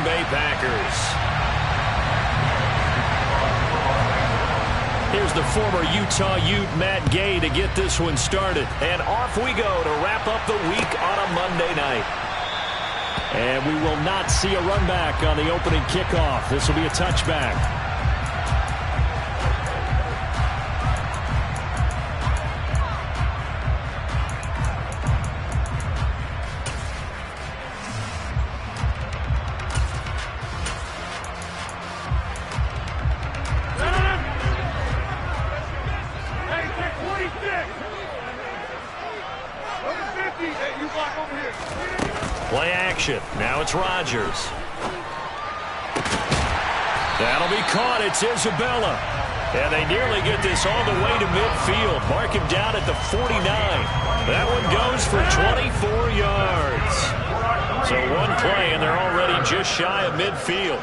Bay Packers. Here's the former Utah Ute, Matt Gay, to get this one started. And off we go to wrap up the week on a Monday night. And we will not see a run back on the opening kickoff. This will be a touchback. Play action. Now it's Rodgers. That'll be caught. It's Isabella. And they nearly get this all the way to midfield. Mark him down at the 49. That one goes for 24 yards. So one play, and they're already just shy of midfield.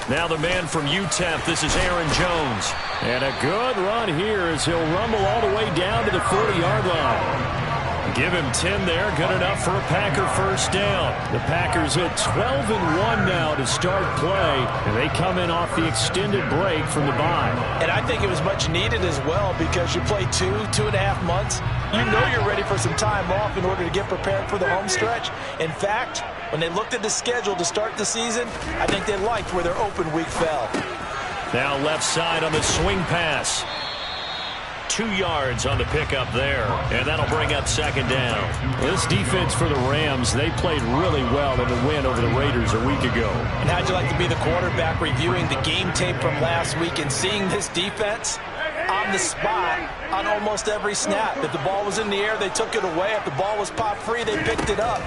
Now the man from UTEP, this is Aaron Jones. And a good run here as he'll rumble all the way down to the 40-yard line. Give him 10 there, good enough for a Packer first down. The Packers at 12-1 now to start play, and they come in off the extended break from the bye. And I think it was much needed as well because you play 2.5 months. You know you're ready for some time off in order to get prepared for the home stretch. In fact, when they looked at the schedule to start the season, I think they liked where their open week fell. Now left side on the swing pass. 2 yards on the pickup there, and that'll bring up second down. This defense for the Rams, they played really well in the win over the Raiders a week ago. And how'd you like to be the quarterback reviewing the game tape from last week and seeing this defense on the spot on almost every snap? If the ball was in the air, they took it away. If the ball was pop free, they picked it up.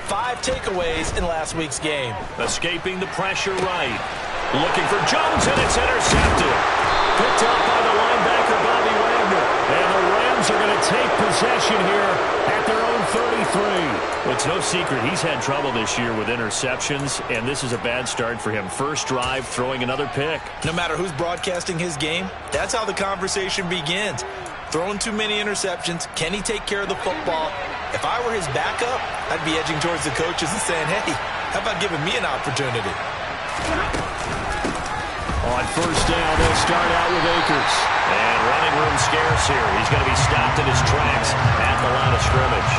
5 takeaways in last week's game. Escaping the pressure right. Looking for Jones, and it's intercepted. Picked up by the linebacker, Bobby Wagner. And the Rams are going to take possession here at their own 33. Well, it's no secret he's had trouble this year with interceptions, and this is a bad start for him. First drive, throwing another pick. No matter who's broadcasting his game, that's how the conversation begins. Throwing too many interceptions. Can he take care of the football? If I were his backup, I'd be edging towards the coaches and saying, hey, how about giving me an opportunity? On first down, they'll start out with Akers. And running room scarce here. He's going to be stopped in his tracks at the line of scrimmage.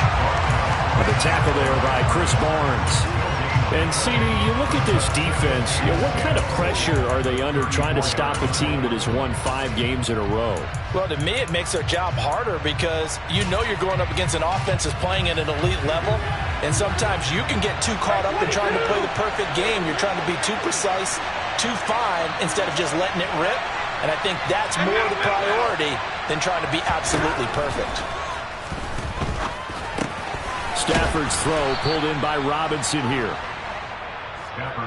With a tackle there by Chris Barnes. And, CD, you look at this defense, what kind of pressure are they under trying to stop a team that has won 5 games in a row? Well, to me, it makes their job harder because you know you're going up against an offense that's playing at an elite level. And sometimes you can get too caught up in trying to play the perfect game. You're trying to be too precise, too fine, instead of just letting it rip. And I think that's more the priority than trying to be absolutely perfect. Stafford's throw pulled in by Robinson here.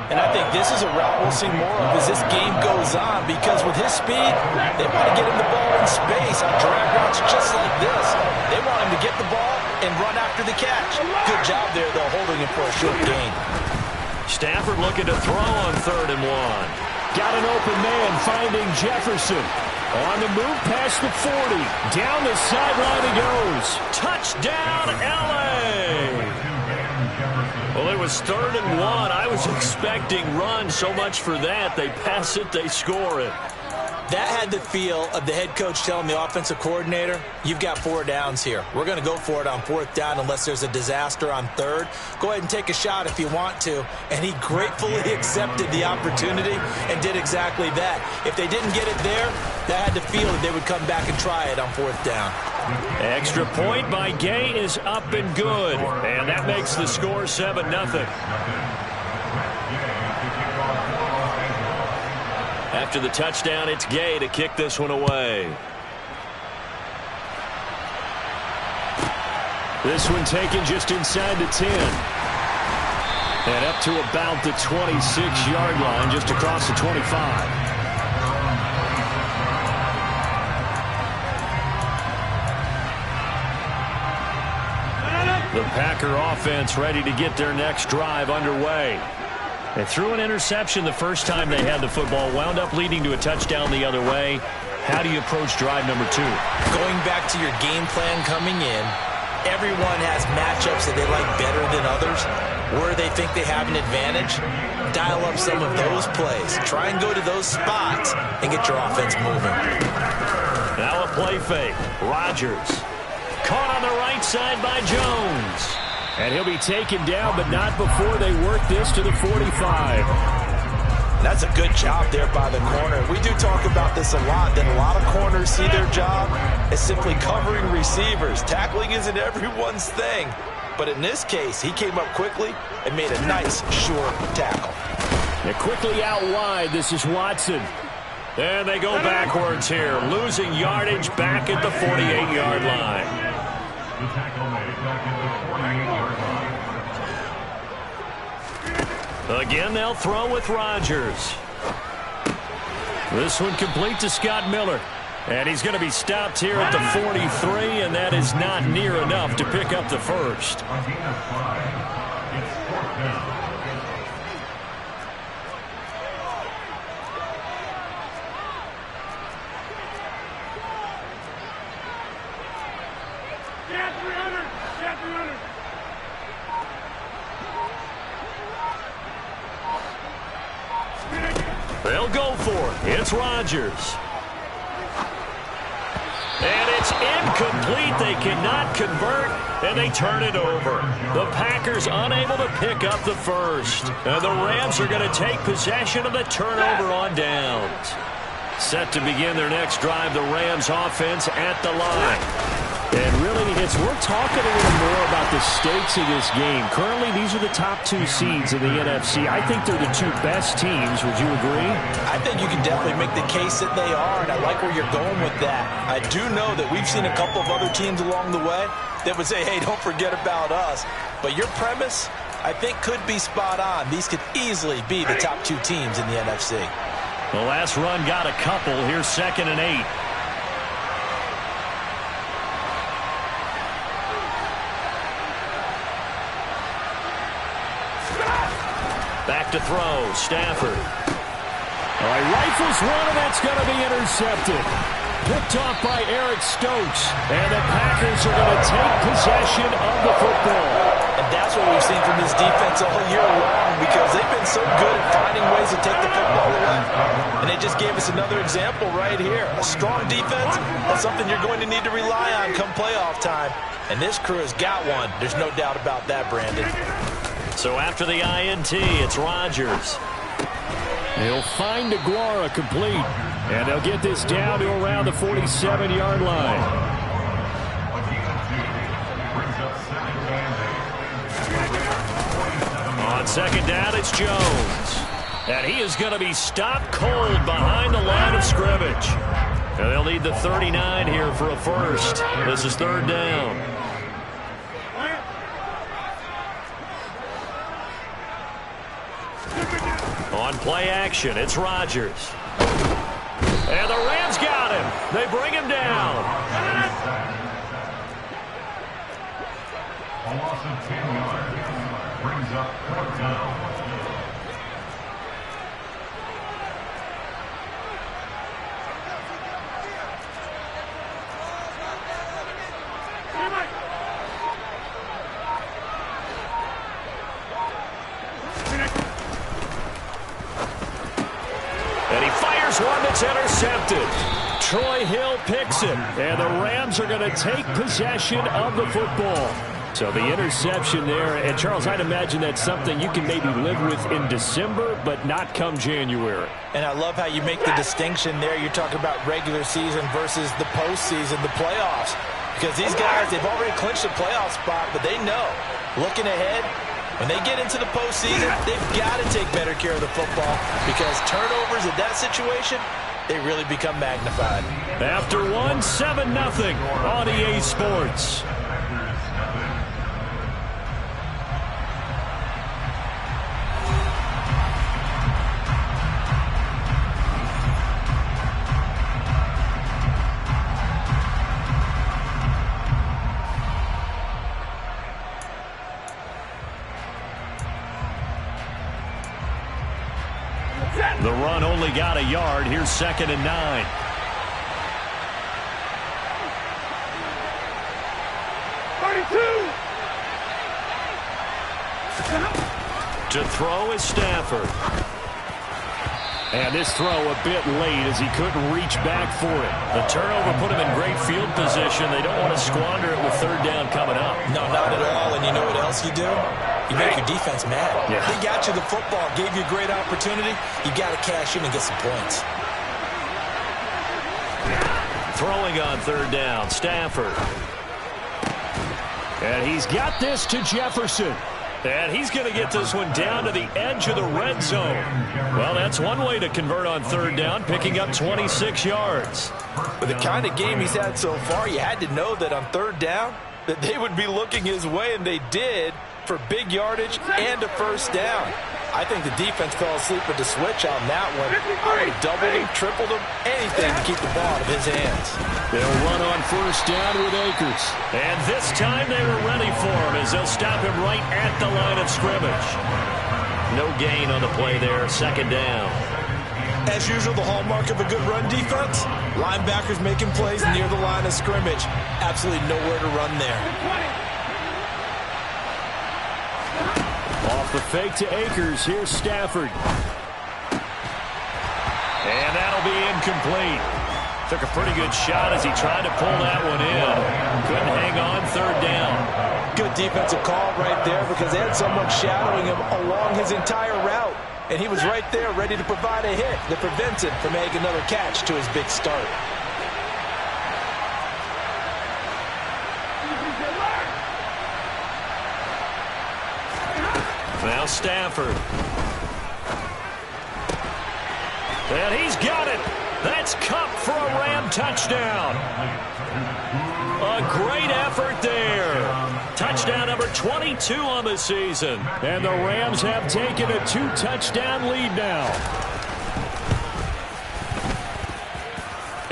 And I think this is a route we'll see more of as this game goes on because with his speed, they want to get him the ball in space on drag routes just like this. They want him to get the ball and run after the catch. Good job there, though, holding him for a short gain. Stafford looking to throw on 3rd and 1. Got an open man finding Jefferson. On the move past the 40. Down the sideline he goes. Touchdown, L.A. Well, it was 3rd and 1. I was expecting run. So much for that. They pass it, they score it. That had the feel of the head coach telling the offensive coordinator, you've got 4 downs here. We're going to go for it on 4th down unless there's a disaster on 3rd. Go ahead and take a shot if you want to. And he gratefully accepted the opportunity and did exactly that. If they didn't get it there, that had the feel that they would come back and try it on 4th down. Extra point by Gay is up and good. And that makes the score 7-0. After the touchdown, it's Gay to kick this one away. This one taken just inside the 10. And up to about the 26-yard line, just across the 25. The Packer offense ready to get their next drive underway. They threw an interception the first time they had the football, wound up leading to a touchdown the other way. How do you approach drive number 2? Going back to your game plan coming in, everyone has matchups that they like better than others, where they think they have an advantage. Dial up some of those plays. Try and go to those spots and get your offense moving. Now a play fake. Rodgers. Caught on the right side by Jones. And he'll be taken down, but not before they work this to the 45. That's a good job there by the corner. We do talk about this a lot, that a lot of corners see their job as simply covering receivers. Tackling isn't everyone's thing. But in this case, he came up quickly and made a nice, sure tackle. They're quickly out wide. This is Watson. And they go backwards here, losing yardage back at the 48-yard line. The tackle made back at the 48-yard line. Again, they'll throw with Rodgers. This one complete to Scott Miller. And he's going to be stopped here at the 43, and that is not near enough to pick up the first. On gain of 5, it's 4th down. They'll go for it. It's Rodgers. And it's incomplete. They cannot convert, and they turn it over. The Packers unable to pick up the first. And the Rams are going to take possession of the turnover on downs. Set to begin their next drive, the Rams offense at the line. And really, it's worth talking a little more about the stakes of this game. Currently, these are the top 2 seeds in the NFC. I think they're the 2 best teams. Would you agree? I think you can definitely make the case that they are, and I like where you're going with that. I do know that we've seen a couple of other teams along the way that would say, hey, don't forget about us. But your premise, I think, could be spot on. These could easily be the top 2 teams in the NFC. The last run got a couple. Here's 2nd and 8. Back to throw, Stafford. All right, rifles one, and that's going to be intercepted. Picked off by Eric Stokes, and the Packers are going to take possession of the football. And that's what we've seen from this defense all year long, because they've been so good at finding ways to take the football away. And they just gave us another example right here. A strong defense, that's something you're going to need to rely on come playoff time. And this crew has got one. There's no doubt about that, Brandon. So after the INT, it's Rodgers. He'll find Aguara complete. And they'll get this down to around the 47-yard line. On 2nd down, it's Jones. And he is going to be stopped cold behind the line of scrimmage. And they'll need the 39 here for a first. This is 3rd down. On play action, it's Rodgers. And the Rams got him. They bring him down. A loss of 10 yards brings up 4th down. And he fires one that's intercepted. Troy Hill picks it. And the Rams are going to take possession of the football. So the interception there. And, Charles, I'd imagine that's something you can maybe live with in December, but not come January. And I love how you make the distinction there. You're talking about regular season versus the postseason, the playoffs. Because these guys, they've already clinched a playoff spot, but they know, looking ahead, when they get into the postseason, they've got to take better care of the football, because turnovers in that situation, they really become magnified. After 7-0 on EA Sports. The run only got a yard. Here's 2nd and 9. To throw is Stafford. And this throw a bit late as he couldn't reach back for it. The turnover put him in great field position. They don't want to squander it with third down coming up. No, not at all. And you know what else you do? You make your defense mad. Yeah. They got you the football, gave you a great opportunity. You got to cash in and get some points. Throwing on third down, Stafford. And he's got this to Jefferson. And he's going to get this one down to the edge of the red zone. Well, that's one way to convert on third down, picking up 26 yards. With the kind of game he's had so far, you had to know that on third down that they would be looking his way, and they did, for big yardage and a first down. I think the defense fell asleep with the switch on that one. I would have doubled him, tripled him, anything to keep the ball out of his hands. They'll run on first down with Akers. And this time they were ready for him as they'll stop him right at the line of scrimmage. No gain on the play there, second down. As usual, the hallmark of a good run defense, linebackers making plays near the line of scrimmage. Absolutely nowhere to run there. Off the fake to Akers, here's Stafford. And that'll be incomplete. Took a pretty good shot as he tried to pull that one in. Couldn't hang on third down. Good defensive call right there because they had someone shadowing him along his entire route. And he was right there ready to provide a hit that prevents him from making another catch to his big start. Now Stafford. And he's got it. That's Cup for a Ram touchdown. A great effort there. Touchdown number 22 on the season. And the Rams have taken a 2-touchdown lead now.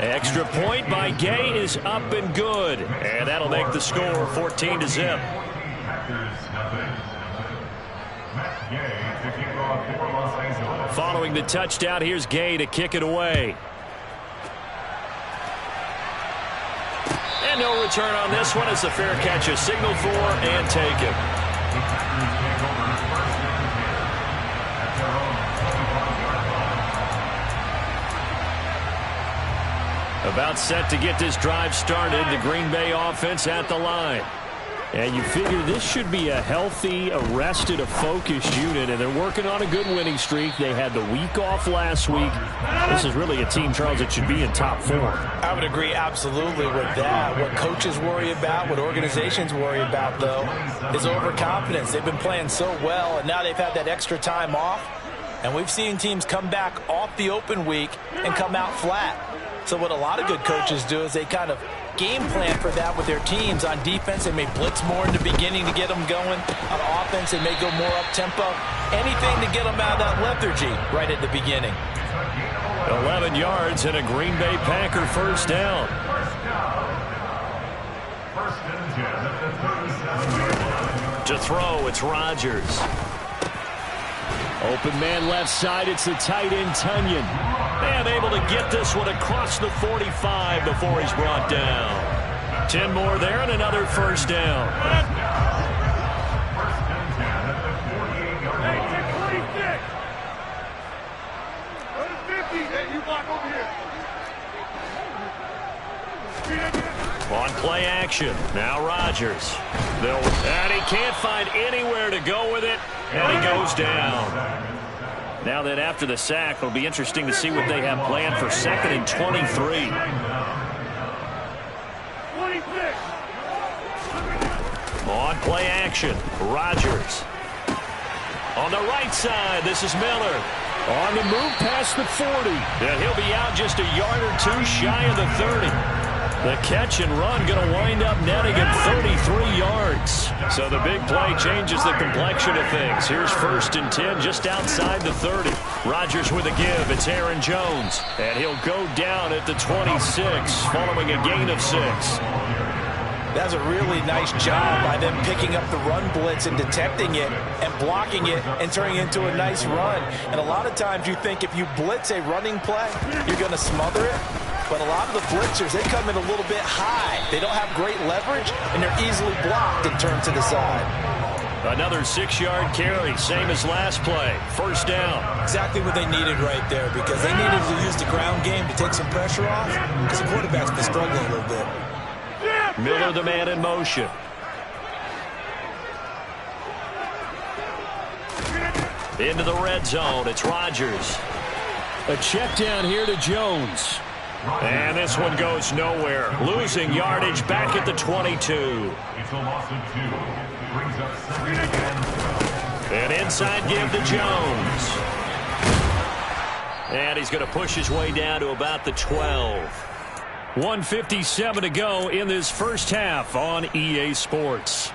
Extra point by Gay is up and good. And that'll make the score 14-0. Following the touchdown, here's Gay to kick it away. And no return on this one. It's a fair catch, a signal for and taken. About set to get this drive started. The Green Bay offense at the line. And you figure this should be a healthy, arrested, a focused unit, and they're working on a good winning streak. They had the week off last week. This is really a team, Charles, that should be in top form. I would agree absolutely with that. What coaches worry about, what organizations worry about, though, is overconfidence. They've been playing so well, and now they've had that extra time off. And we've seen teams come back off the open week and come out flat. So what a lot of good coaches do is they kind of game plan for that with their teams. On defense, they may blitz more in the beginning to get them going. On offense, they may go more up-tempo. Anything to get them out of that lethargy right at the beginning. 11 yards and a Green Bay Packer first down. To throw, it's Rodgers. Open man left side, it's the tight end Tunyon. And able to get this one across the 45 before he's brought down. 10 more there and another first down. On play action, now Rodgers. And he can't find anywhere to go with it, and he goes down. Now that after the sack, it'll be interesting to see what they have planned for 2nd and 23. On play action, Rodgers. On the right side, this is Miller. On the move past the 40. And he'll be out just a yard or two shy of the 30. The catch and run going to wind up netting him 33 yards. So the big play changes the complexion of things. Here's 1st and 10 just outside the 30. Rodgers with a give. It's Aaron Jones. And he'll go down at the 26 following a gain of 6. That's a really nice job by them picking up the run blitz and detecting it and blocking it and turning it into a nice run. And a lot of times you think if you blitz a running play, you're going to smother it. But a lot of the blitzers, they come in a little bit high. They don't have great leverage, and they're easily blocked and turned to the side. Another 6-yard carry, same as last play. First down. Exactly what they needed right there, because they needed to use the ground game to take some pressure off, because the quarterback's been struggling a little bit. Miller, the man in motion. Into the red zone. It's Rodgers. A check down here to Jones. And this one goes nowhere. Losing yardage back at the 22. It's a loss of 2. Brings up 2nd and 12. An inside give to Jones. And he's going to push his way down to about the 12. 1:57 to go in this first half on EA Sports.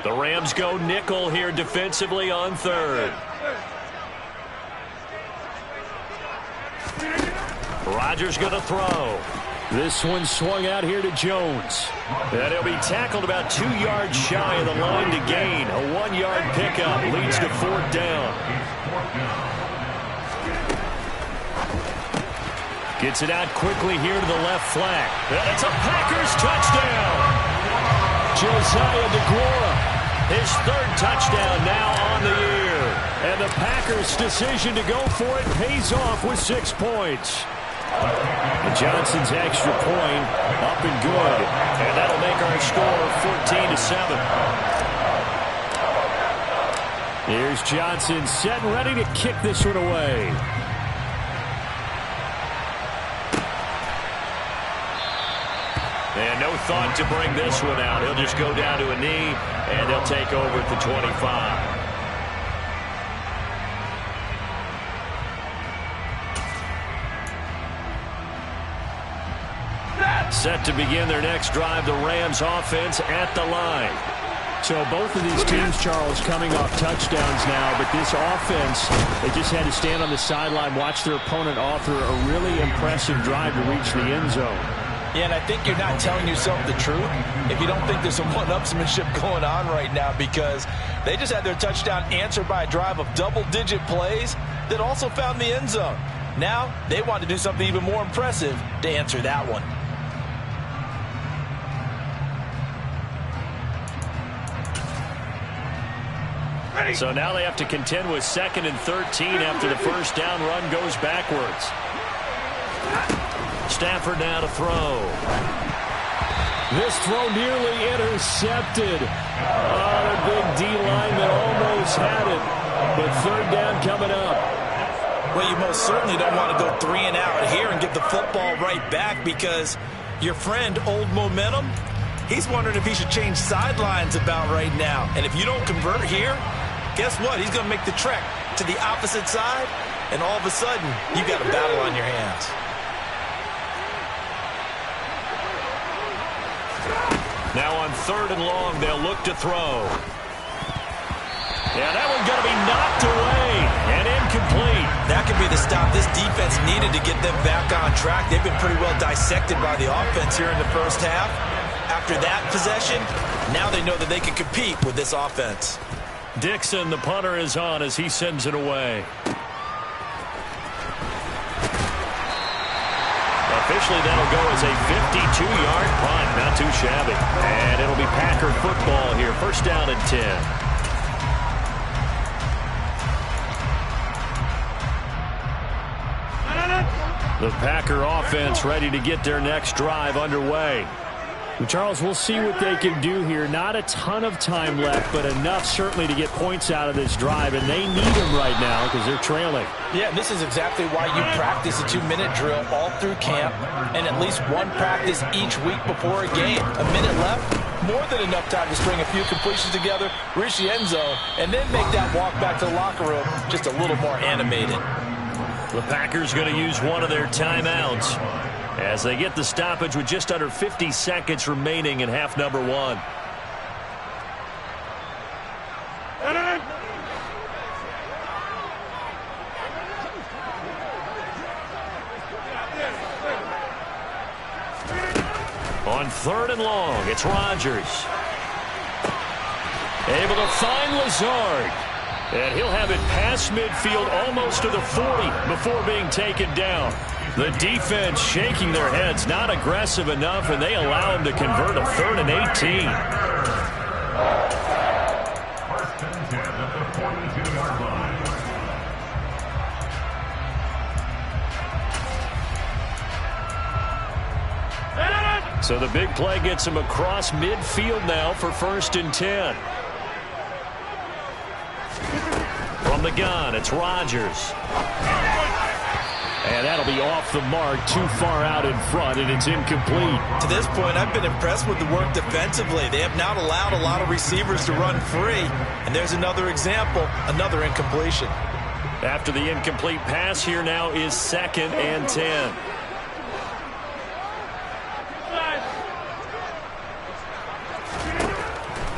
The Rams go nickel here defensively on third. Rodgers going to throw. This one swung out here to Jones. And he'll be tackled about 2 yards shy of the line to gain. A 1-yard pickup leads to 4th down. Gets it out quickly here to the left flank. And it's a Packers touchdown. Josiah DeGuara, his 3rd touchdown now on the year. And the Packers' decision to go for it pays off with 6 points. And Johnson's extra point up and good. And that'll make our score 14-7. Here's Johnson set and ready to kick this one away. And no thought to bring this one out. He'll just go down to a knee, and they'll take over at the 25. Set to begin their next drive, the Rams offense at the line. So both of these teams, Charles, coming off touchdowns now, but this offense, they just had to stand on the sideline, watch their opponent author a really impressive drive to reach the end zone. Yeah, and I think you're not telling yourself the truth if you don't think there's some one-upsmanship going on right now, because they just had their touchdown answered by a drive of double-digit plays that also found the end zone. Now they want to do something even more impressive to answer that one. So now they have to contend with 2nd and 13 after the first down run goes backwards. Stafford now to throw. This throw nearly intercepted. Oh, the big D lineman almost had it. But 3rd down coming up. Well, you most certainly don't want to go 3 and out here and get the football right back, because your friend, Old Momentum, he's wondering if he should change sidelines about right now. And if you don't convert here, guess what? He's going to make the trek to the opposite side, and all of a sudden, you've got a battle on your hands. Now on 3rd and long, they'll look to throw. Yeah, that one's going to be knocked away and incomplete. That could be the stop this defense needed to get them back on track. They've been pretty well dissected by the offense here in the first half. After that possession, now they know that they can compete with this offense. Dixon, the punter, is on as he sends it away. Officially, that'll go as a 52-yard punt. Not too shabby. And it'll be Packer football here. First down and 10. The Packer offense ready to get their next drive underway. Charles, we'll see what they can do here. Not a ton of time left, but enough certainly to get points out of this drive, and they need them right now because they're trailing. Yeah, this is exactly why you practice a 2-minute drill all through camp, and at least one practice each week before a game. A minute left, more than enough time to string a few completions together, reach the end zone, and then make that walk back to the locker room just a little more animated. The Packers going to use one of their timeouts as they get the stoppage with just under 50 seconds remaining in half number 1. On 3rd and long, it's Rodgers. Able to find Lazard. And he'll have it past midfield almost to the 40 before being taken down. The defense shaking their heads, not aggressive enough, and they allow him to convert a 3rd and 18. First and 10 at the 42-yard line. So the big play gets him across midfield now for 1st and 10. From the gun, it's Rodgers. And that'll be off the mark, too far out in front, and it's incomplete. To this point, I've been impressed with the work defensively. They have not allowed a lot of receivers to run free. And there's another example, another incompletion. After the incomplete pass, here now is 2nd and 10.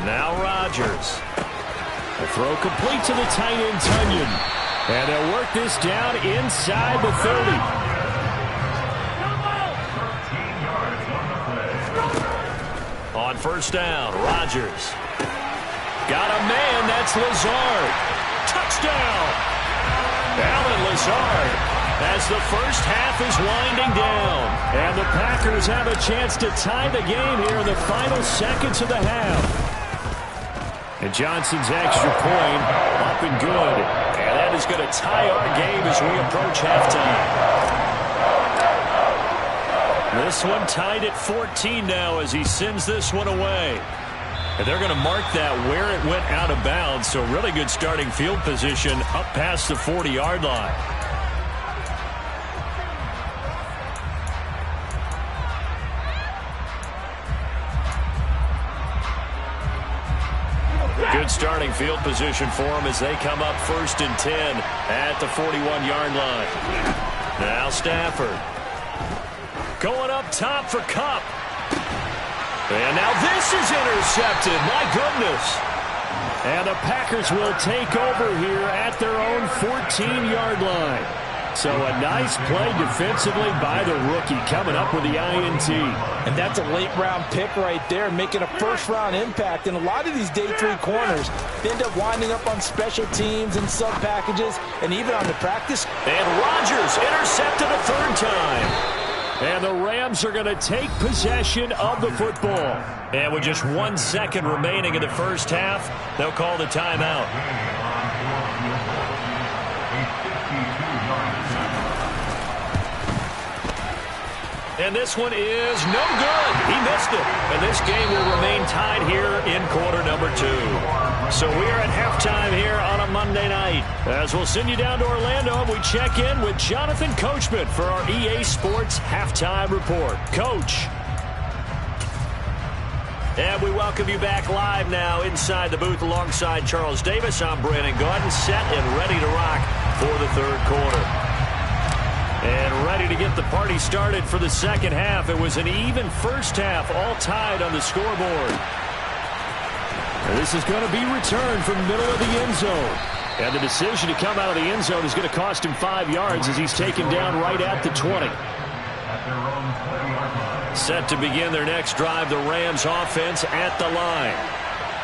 Now Rodgers. The throw complete to the tight end, Tunyon. And they'll work this down inside the 30. 13 yards on the play. On 1st down, Rodgers. Got a man, that's Lazard. Touchdown! Alan Lazard as the first half is winding down. And the Packers have a chance to tie the game here in the final seconds of the half. And Johnson's extra point up and good. And that is going to tie our game as we approach halftime. This one tied at 14 now as he sends this one away. And they're going to mark that where it went out of bounds. So really good starting field position up past the 40-yard line. Good starting field position for them as they come up 1st and 10 at the 41-yard line. Now Stafford. Going up top for Kupp. And now this is intercepted. My goodness. And the Packers will take over here at their own 14-yard line. So a nice play defensively by the rookie coming up with the INT. And that's a late-round pick right there, making a first-round impact. And a lot of these day 3 corners, they end up winding up on special teams and sub-packages and even on the practice. And Rodgers intercepted a 3rd time. And the Rams are going to take possession of the football. And with just 1 second remaining in the first half, they'll call the timeout. And this one is no good. He missed it. And this game will remain tied here in quarter number 2. So we are at halftime here on a Monday night. As we'll send you down to Orlando, and we check in with Jonathan Coachman for our EA Sports Halftime Report. Coach. And we welcome you back live now inside the booth alongside Charles Davis. I'm Brandon Gaudin, set and ready to rock for the 3rd quarter. And ready to get the party started for the second half. It was an even first half, all tied on the scoreboard. And this is going to be returned from the middle of the end zone. And the decision to come out of the end zone is going to cost him 5 yards as he's taken down right at the 20. Set to begin their next drive, the Rams offense at the line.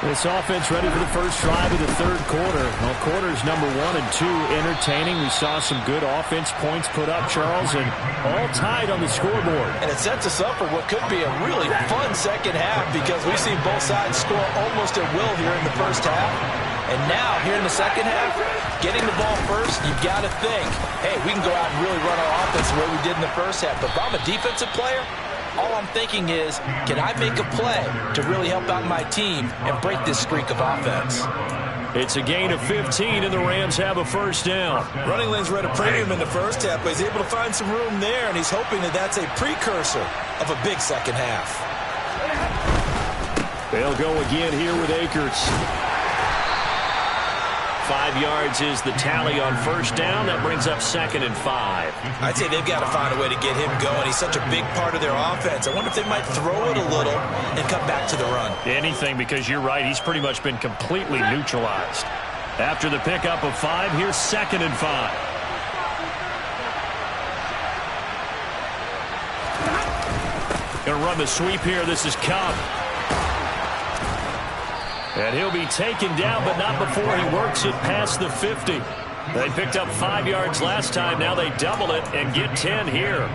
This offense ready for the first drive of the 3rd quarter. Well, quarters number 1 and 2 entertaining. We saw some good offense points put up, Charles, and all tied on the scoreboard. And it sets us up for what could be a really fun second half because we've seen both sides score almost at will here in the first half. And now, here in the second half, getting the ball first, you've got to think, hey, we can go out and really run our offense the way we did in the first half. But if I'm a defensive player, all I'm thinking is, can I make a play to really help out my team and break this streak of offense? It's a gain of 15, and the Rams have a first down. Running lanes were at a premium in the first half, but he's able to find some room there, and he's hoping that that's a precursor of a big second half. They'll go again here with Akers. 5 yards is the tally on first down. That brings up 2nd and 5. I'd say they've got to find a way to get him going. He's such a big part of their offense. I wonder if they might throw it a little and come back to the run. Anything, because you're right. He's pretty much been completely neutralized. After the pickup of 5, here's 2nd and 5. Going to run the sweep here. This is Kupp. And he'll be taken down, but not before he works it past the 50. They picked up 5 yards last time. Now they double it and get 10 here.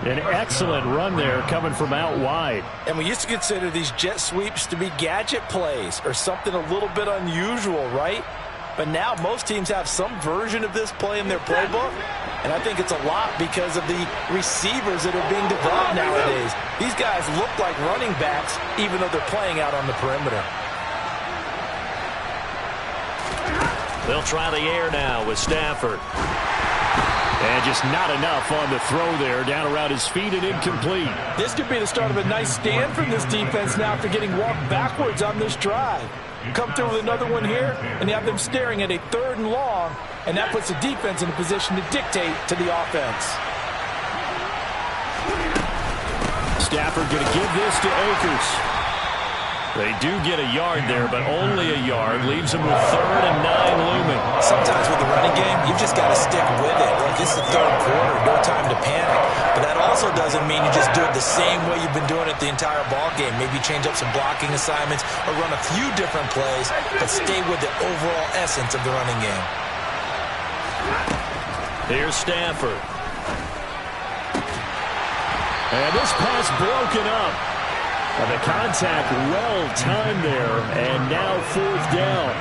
An excellent run there coming from out wide. And we used to consider these jet sweeps to be gadget plays or something a little bit unusual, right? But now most teams have some version of this play in their playbook. And I think it's a lot because of the receivers that are being developed nowadays. These guys look like running backs even though they're playing out on the perimeter. They'll try the air now with Stafford. And just not enough on the throw there. Down around his feet and incomplete. This could be the start of a nice stand from this defense now after getting walked backwards on this drive. Come through with another one here, and you have them staring at a 3rd and long, and that puts the defense in a position to dictate to the offense. Stafford going to give this to Akers. They do get a yard there, but only a yard. Leaves them with 3rd and 9 looming. Sometimes with the running game, you've just got to stick with it. Look, it's the 3rd quarter. No time to panic. But that also doesn't mean you just do it the same way you've been doing it the entire ball game. Maybe change up some blocking assignments or run a few different plays, but stay with the overall essence of the running game. Here's Stafford. And this pass broken up. And the contact well-timed there, and now 4th down.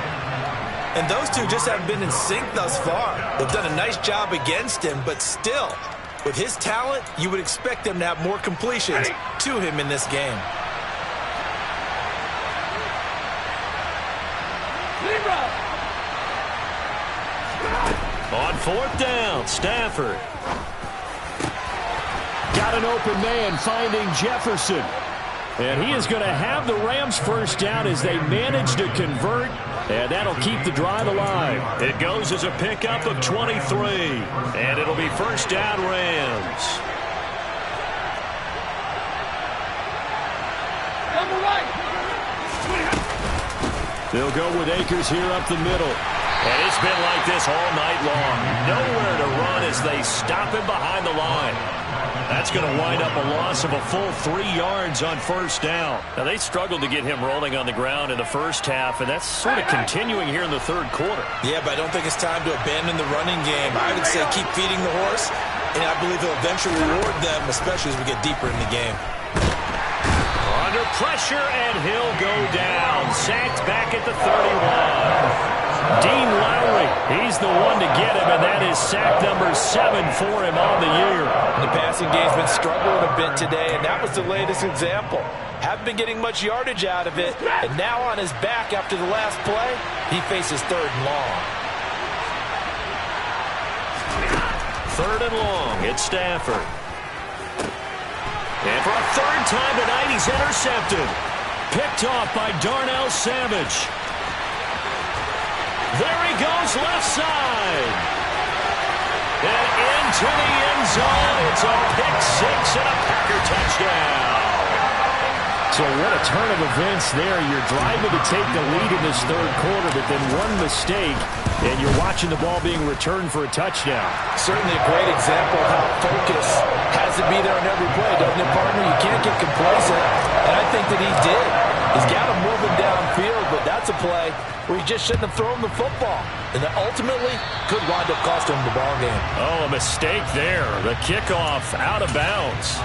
And those two just haven't been in sync thus far. They've done a nice job against him, but still, with his talent, you would expect them to have more completions to him in this game. On 4th down, Stafford. Got an open man finding Jefferson. And he is going to have the Rams first down as they manage to convert. And that'll keep the drive alive. It goes as a pickup of 23. And it'll be first down Rams. They'll go with Akers here up the middle. And it's been like this all night long. Nowhere to run as they stop him behind the line. That's going to wind up a loss of a full 3 yards on first down. Now, they struggled to get him rolling on the ground in the first half, and that's sort of continuing here in the 3rd quarter. Yeah, but I don't think it's time to abandon the running game. I would say keep feeding the horse, and I believe he'll eventually reward them, especially as we get deeper in the game. Under pressure, and he'll go down. Sacked back at the 31. Dean Lowry, he's the one to get him, and that is sack number 7 for him on the year. The passing game's been struggling a bit today, and that was the latest example. Haven't been getting much yardage out of it, and now on his back after the last play, he faces 3rd and long. 3rd and long, it's Stafford. And for a 3rd time tonight, he's intercepted. Picked off by Darnell Savage. There he goes, left side. And into the end zone. It's a pick-6 and a Packer touchdown. So what a turn of events there. You're driving to take the lead in this 3rd quarter, but then one mistake, and you're watching the ball being returned for a touchdown. Certainly a great example of how focus has to be there on every play, doesn't it, partner? You can't get complacent, and I think that he did. He's got him moving downfield, but that's a play where he just shouldn't have thrown the football. And that ultimately could wind up costing him the ball game. Oh, a mistake there. The kickoff out of bounds.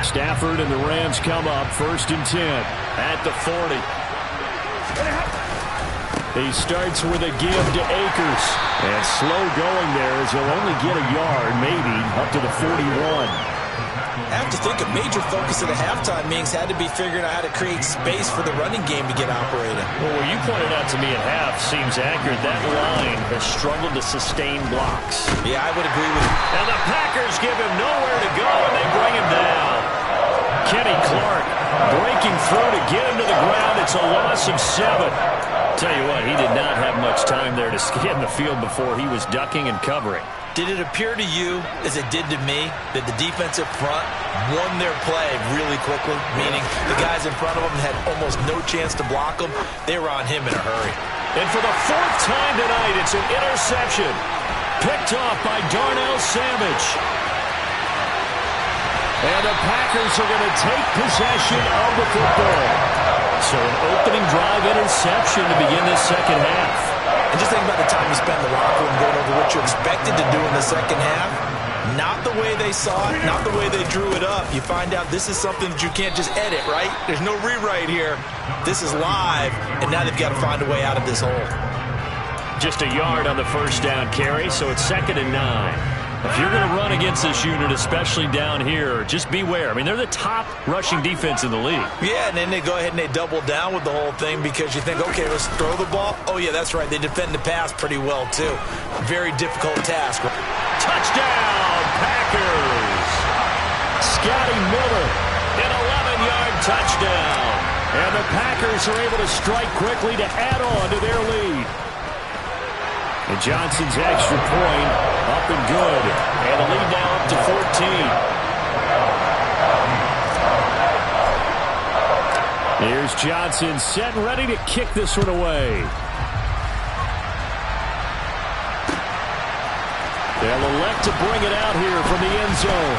Stafford and the Rams come up 1st and 10 at the 40. He starts with a give to Akers. And slow going there as he'll only get a yard, maybe, up to the 41. I have to think a major focus of the halftime meetings had to be figuring out how to create space for the running game to get operating. Well, what you pointed out to me at half seems accurate. That line has struggled to sustain blocks. Yeah, I would agree with you. And the Packers give him nowhere to go, and they bring him down. Kenny Clark breaking through to get him to the ground. It's a loss of 7. Tell you what, he did not have much time there to scan the field before he was ducking and covering. Did it appear to you, as it did to me, that the defensive front won their play really quickly? Meaning the guys in front of them had almost no chance to block them. They were on him in a hurry. And for the 4th time tonight, it's an interception. Picked off by Darnell Savage. And the Packers are going to take possession of the football. So an opening drive interception to begin this second half. And just think about the time you spend in the locker room going over what you expected to do in the second half. Not the way they saw it, not the way they drew it up. You find out this is something that you can't just edit, right? There's no rewrite here. This is live, and now they've got to find a way out of this hole. Just a yard on the first down carry, so it's 2nd and 9. If you're going to run against this unit, especially down here, just beware. I mean, they're the top rushing defense in the league. Yeah, and then they go ahead and they double down with the whole thing because you think, okay, let's throw the ball. Oh, yeah, that's right. They defend the pass pretty well, too. Very difficult task. Touchdown, Packers! Scotty Miller, an 11-yard touchdown. And the Packers are able to strike quickly to add on to their lead. And Johnson's extra point up and good. And the lead now up to 14. Here's Johnson set and ready to kick this one away. They'll elect to bring it out here from the end zone.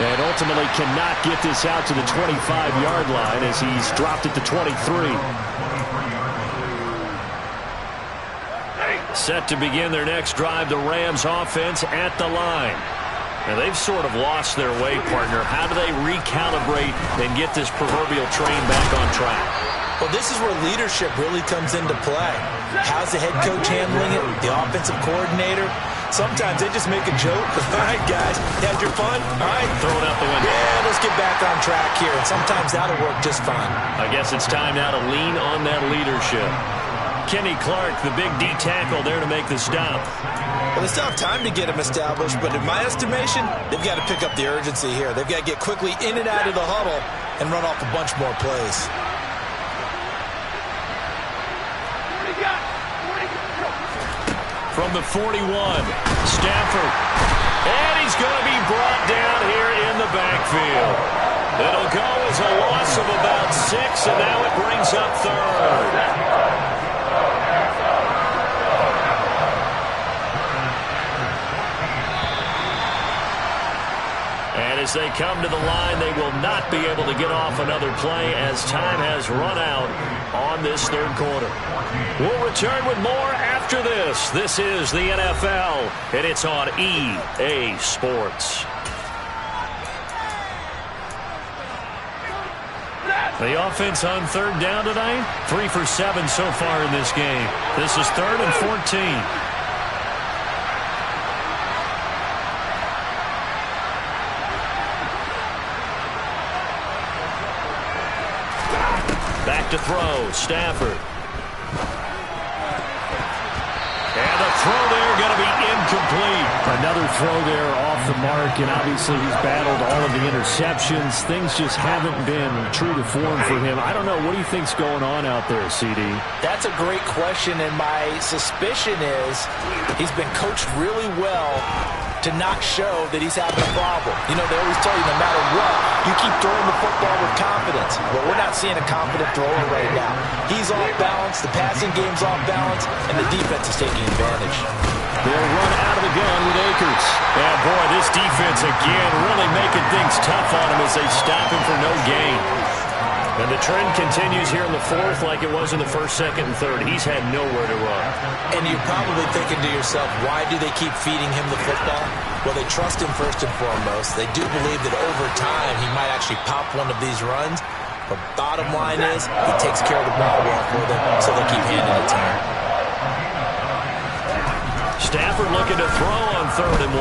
And ultimately cannot get this out to the 25-yard line as he's dropped it to 23. Set to begin their next drive, the Rams offense at the line. And they've sort of lost their way, partner. How do they recalibrate and get this proverbial train back on track? Well, this is where leadership really comes into play. How's the head coach handling it? The offensive coordinator? Sometimes they just make a joke. All right, guys, you had your fun? All right. Throw it out the window. Yeah, let's get back on track here. And sometimes that'll work just fine. I guess it's time now to lean on that leadership. Kenny Clark, the big D tackle, there to make the stop. Well, they still have time to get him established, but in my estimation, they've got to pick up the urgency here. They've got to get quickly in and out of the huddle and run off a bunch more plays. From the 41, Stafford. And he's going to be brought down here in the backfield. It'll go as a loss of about 6, and now it brings up 3rd. And as they come to the line, they will not be able to get off another play as time has run out on this 3rd quarter. We'll return with more after this. This is the NFL, and it's on EA Sports. The offense on 3rd down tonight, 3 for 7 so far in this game. This is 3rd and 14. Back to throw, Stafford. And the throw there going to be incomplete. Another throw there off the mark, and obviously he's battled all of the interceptions. Things just haven't been true to form for him. I don't know. What do you think's going on out there, CD? That's a great question, and my suspicion is he's been coached really well to not show that he's having a problem. You know, they always tell you no matter what, you keep throwing the football with confidence. Well, we're not seeing a confident thrower right now. He's off balance, the passing game's off balance, and the defense is taking advantage. They'll run out of the gun with Akers. And boy, this defense again really making things tough on him as they stop him for no gain. And the trend continues here in the 4th like it was in the 1st, 2nd, and 3rd. He's had nowhere to run. And you're probably thinking to yourself, why do they keep feeding him the football? Well, they trust him first and foremost. They do believe that over time he might actually pop one of these runs. But bottom line is, he takes care of the ball well for them, so they keep handing it to him. Stafford looking to throw on 3rd and 1.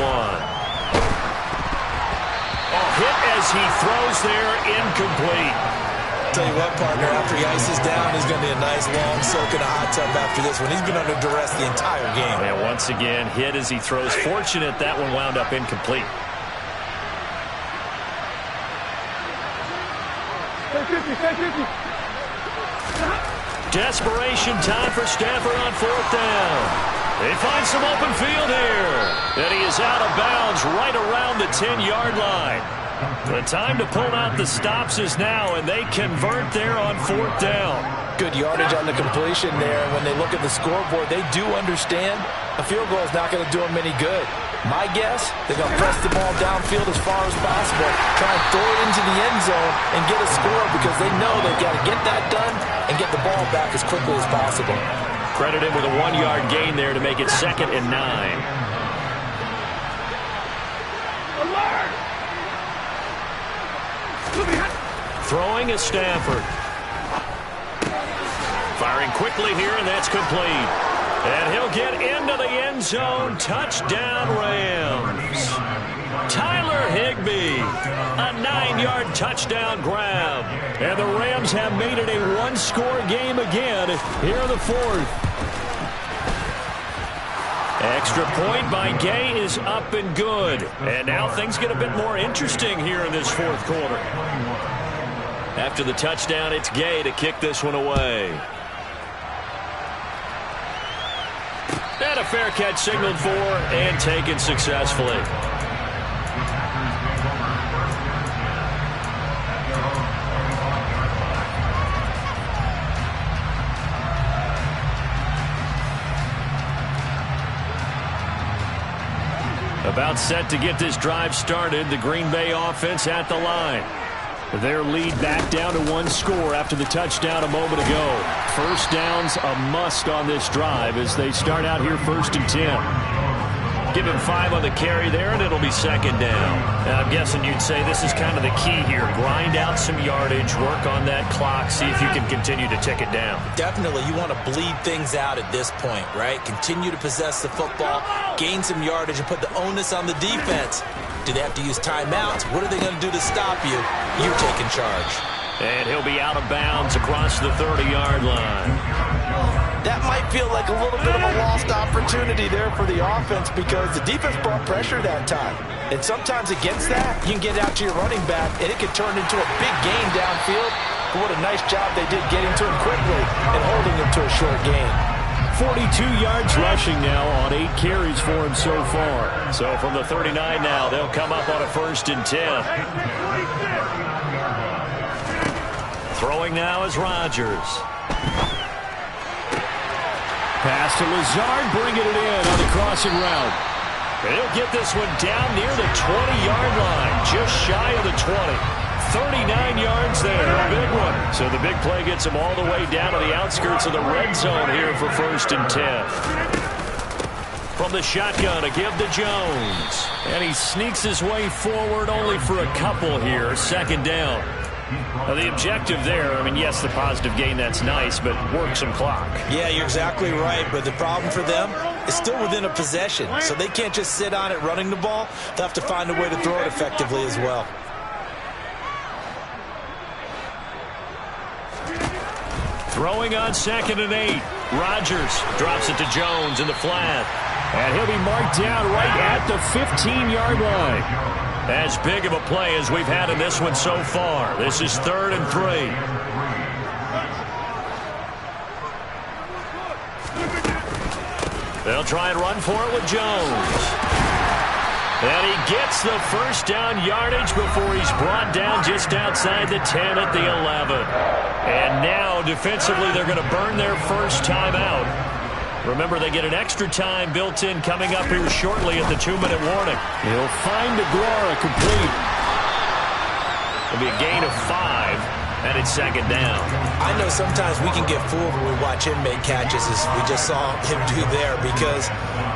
Hit as he throws there, incomplete. Tell you what, partner, after he ices down, he's going to be a nice long soak in a hot tub after this one. He's been under duress the entire game. And once again, hit as he throws. Fortunate that one wound up incomplete. Desperation time for Stafford on 4th down. They find some open field here. And he is out of bounds right around the 10-yard line. The time to pull out the stops is now, and they convert there on 4th down. Good yardage on the completion there. When they look at the scoreboard, they do understand a field goal is not going to do them any good. My guess, they're going to press the ball downfield as far as possible, try and throw it into the end zone and get a score because they know they've got to get that done and get the ball back as quickly as possible. Credit him with a 1-yard gain there to make it 2nd and 9. Throwing is Stafford. Firing quickly here, and that's complete. And he'll get into the end zone. Touchdown, Rams. Tyler Higbee, a 9-yard touchdown grab. And the Rams have made it a 1-score game again here in the 4th. Extra point by Gay is up and good. And now things get a bit more interesting here in this 4th quarter. After the touchdown, it's Gay to kick this one away. And a fair catch signaled for and taken successfully. About set to get this drive started, the Green Bay offense at the line. Their lead back down to 1 score after the touchdown a moment ago. First down's a must on this drive as they start out here 1st and 10. Give him 5 on the carry there, and it'll be 2nd down. Now, I'm guessing you'd say this is kind of the key here. Grind out some yardage, work on that clock, see if you can continue to tick it down. Definitely, you want to bleed things out at this point, right? Continue to possess the football, gain some yardage, and put the onus on the defense. Do they have to use timeouts? What are they going to do to stop you? You're taking charge. And he'll be out of bounds across the 30-yard line. That might feel like a little bit of a lost opportunity there for the offense because the defense brought pressure that time. And sometimes against that, you can get out to your running back, and it could turn into a big gain downfield. But what a nice job they did getting to him quickly and holding him to a short gain. 42 yards rushing now on 8 carries for him so far. So from the 39 now, they'll come up on a 1st and 10. Throwing now is Rodgers. Pass to Lazard, bringing it in on the crossing route. He'll get this one down near the 20-yard line, just shy of the 20. 39 yards there, a big one. So the big play gets him all the way down to the outskirts of the red zone here for 1st and 10. From the shotgun, a give to Jones. And he sneaks his way forward only for a couple here, 2nd down. Now the objective there, I mean, yes, the positive gain, that's nice, but work some clock. Yeah, you're exactly right, but the problem for them is still within a possession, so they can't just sit on it running the ball. They'll have to find a way to throw it effectively as well. Throwing on 2nd and 8. Rodgers drops it to Jones in the flat. And he'll be marked down right at the 15-yard line. As big of a play as we've had in this one so far. This is 3rd and 3. They'll try and run for it with Jones. And he gets the 1st down yardage before he's brought down just outside the 10 at the 11. And now, defensively, they're going to burn their first timeout. Remember, they get an extra time built in coming up here shortly at the 2-minute warning. He'll find DeGuara complete. It'll be a gain of 5, and it's 2nd down. I know sometimes we can get fooled when we watch him make catches, as we just saw him do there, because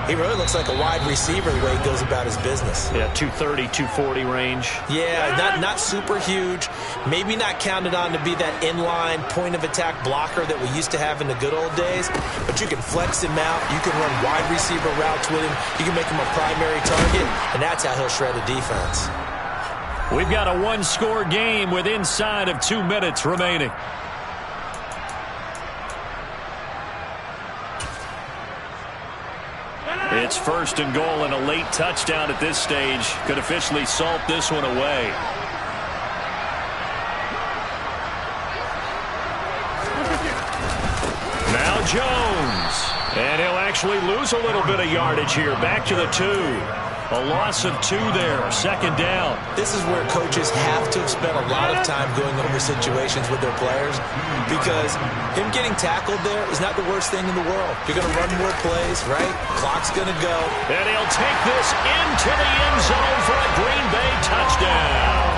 he really looks like a wide receiver the way he goes about his business. Yeah, 230, 240 range. Yeah, not super huge. Maybe not counted on to be that inline point-of-attack blocker that we used to have in the good old days, but you can flex him out. You can run wide receiver routes with him. You can make him a primary target, and that's how he'll shred a defense. We've got a 1-score game with inside of 2 minutes remaining. It's 1st and goal, and a late touchdown at this stage could officially salt this one away. Now Jones. And he'll actually lose a little bit of yardage here. Back to the 2. A loss of 2 there, 2nd down. This is where coaches have to have spent a lot of time going over situations with their players, because him getting tackled there is not the worst thing in the world. You're going to run more plays, right? Clock's going to go. And he'll take this into the end zone for a Green Bay touchdown.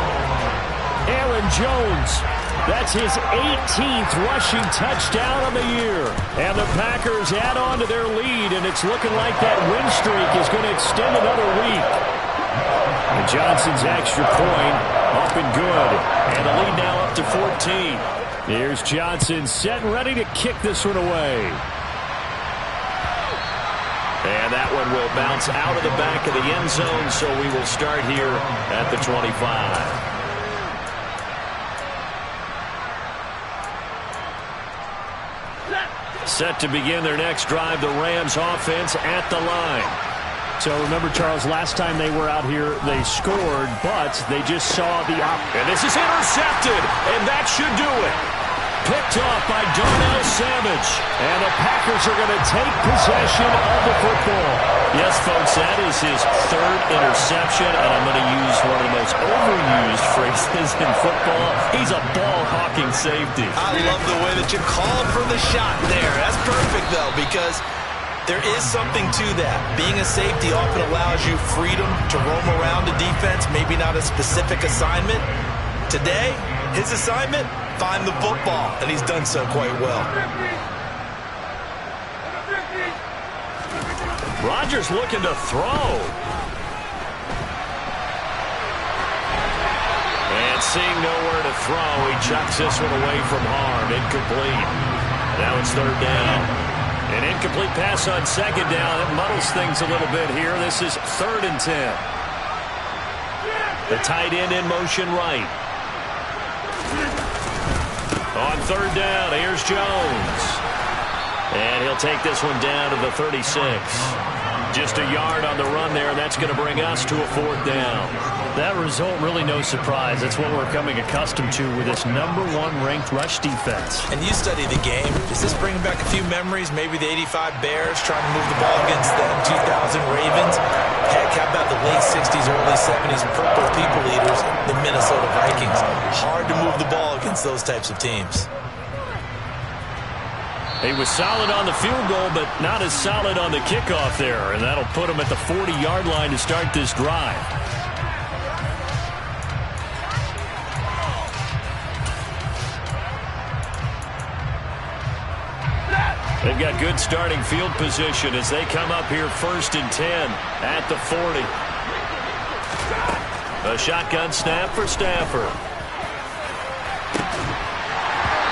Aaron Jones. That's his 18th rushing touchdown of the year. And the Packers add on to their lead, and it's looking like that win streak is going to extend another week. And Johnson's extra point up and good. And the lead now up to 14. Here's Johnson set and ready to kick this one away. And that one will bounce out of the back of the end zone, so we will start here at the 25. Set to begin their next drive, the Rams offense at the line. So remember, Charles, last time they were out here, they scored, but they just saw the And this is intercepted, and that should do it. Picked off by Darnell Savage. And the Packers are going to take possession of the football. Yes, folks, that is his 3rd interception, and I'm going to use one of the most overused phrases in football. He's a ball-hawking safety. I love the way that you called for the shot there. That's perfect, though, because there is something to that. Being a safety often allows you freedom to roam around the defense, maybe not a specific assignment. Today, his assignment, find the football, and he's done so quite well. Rodgers looking to throw. And seeing nowhere to throw, he chucks this one away from harm. Incomplete. Now it's 3rd down. An incomplete pass on 2nd down. It muddles things a little bit here. This is 3rd and 10. The tight end in motion right. On 3rd down, here's Jones. And he'll take this one down to the 36. Just a yard on the run there, and that's going to bring us to a 4th down. That result, really no surprise. That's what we're coming accustomed to with this #1 ranked rush defense. And you study the game. Does this bring back a few memories? Maybe the 85 Bears trying to move the ball against the 2000 Ravens? Heck, how about the late 60s, early 70s Purple People Eaters, the Minnesota Vikings? Hard to move the ball against those types of teams. He was solid on the field goal, but not as solid on the kickoff there. And that'll put him at the 40-yard line to start this drive. They've got good starting field position as they come up here 1st and 10 at the 40. A shotgun snap for Stafford.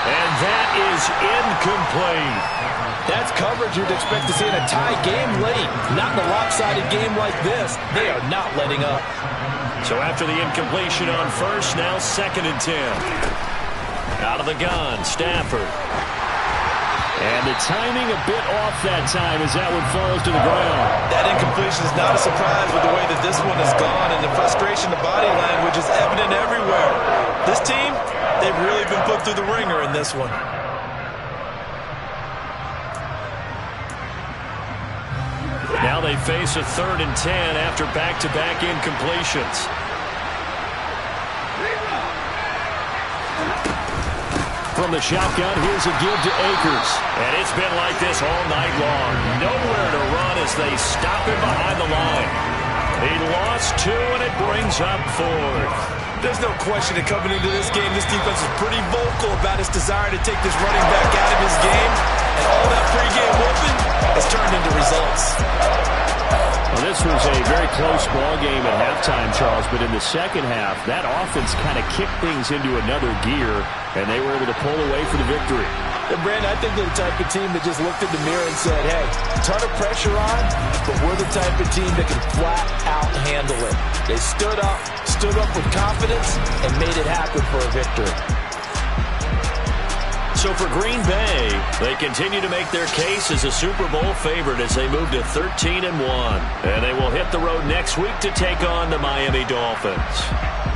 And that is incomplete. That's coverage you'd expect to see in a tie game late. Not in a lopsided game like this. They are not letting up. So after the incompletion on 1st, now 2nd and 10. Out of the gun, Stafford. And the timing a bit off that time as that one falls to the ground. That incompletion is not a surprise with the way that this one has gone, and the frustration, the body language is evident everywhere. This team, they've really been put through the ringer in this one. Now they face a 3rd and 10 after back-to-back incompletions. From the shotgun, here's a give to Akers. And it's been like this all night long. Nowhere to run as they stop him behind the line. He lost 2, and it brings up 4th. There's no question that coming into this game, this defense is pretty vocal about its desire to take this running back out of his game. And all that pregame whooping has turned into results. Well, this was a very close ball game at halftime, Charles, but in the second half, that offense kind of kicked things into another gear, and they were able to pull away for the victory. And Brandon, I think they're the type of team that just looked in the mirror and said, hey, a ton of pressure on, but we're the type of team that can flat out handle it. They stood up with confidence, and made it happen for a victory. So for Green Bay, they continue to make their case as a Super Bowl favorite as they move to 13-1. And they will hit the road next week to take on the Miami Dolphins.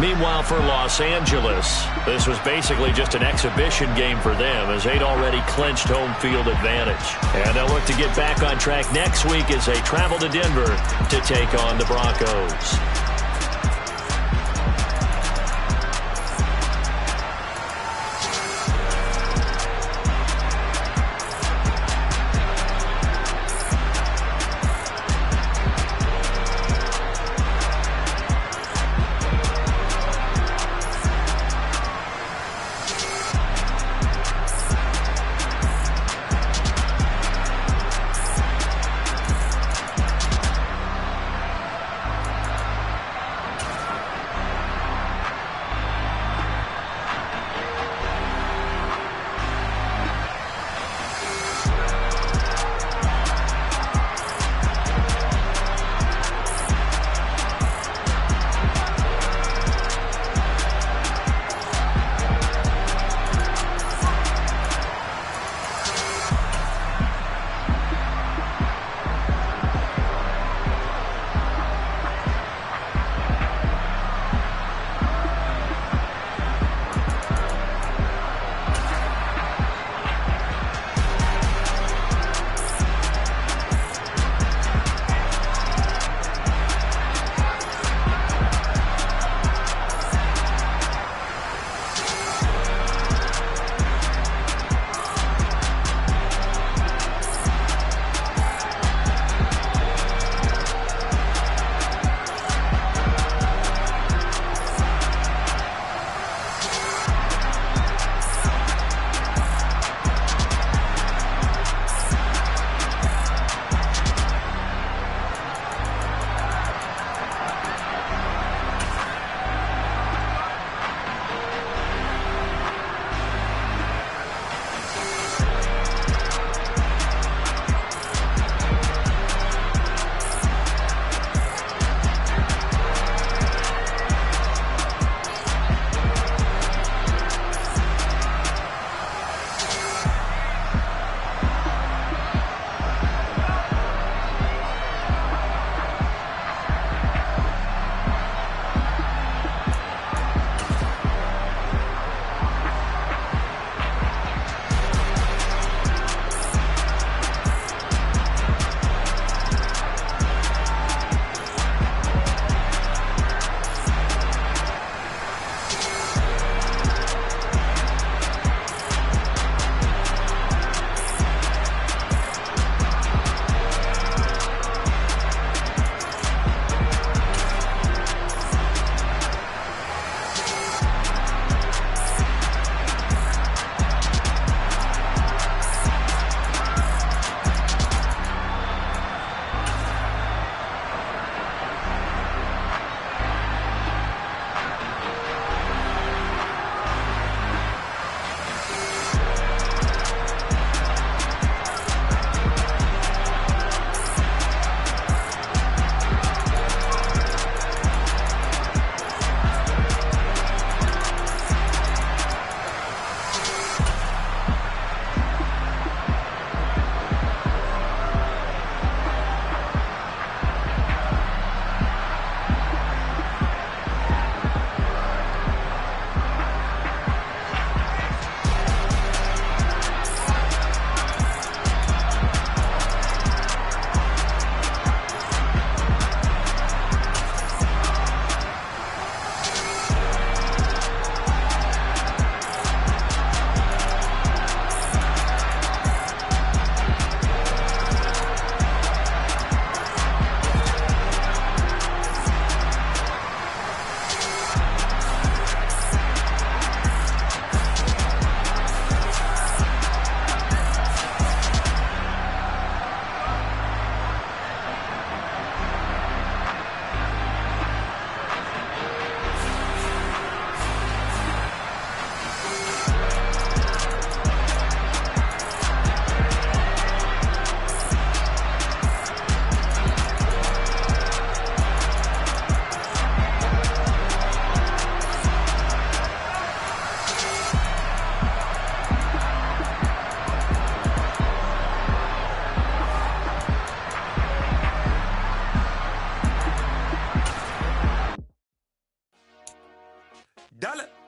Meanwhile, for Los Angeles, this was basically just an exhibition game for them as they'd already clinched home field advantage. And they'll look to get back on track next week as they travel to Denver to take on the Broncos. Dale.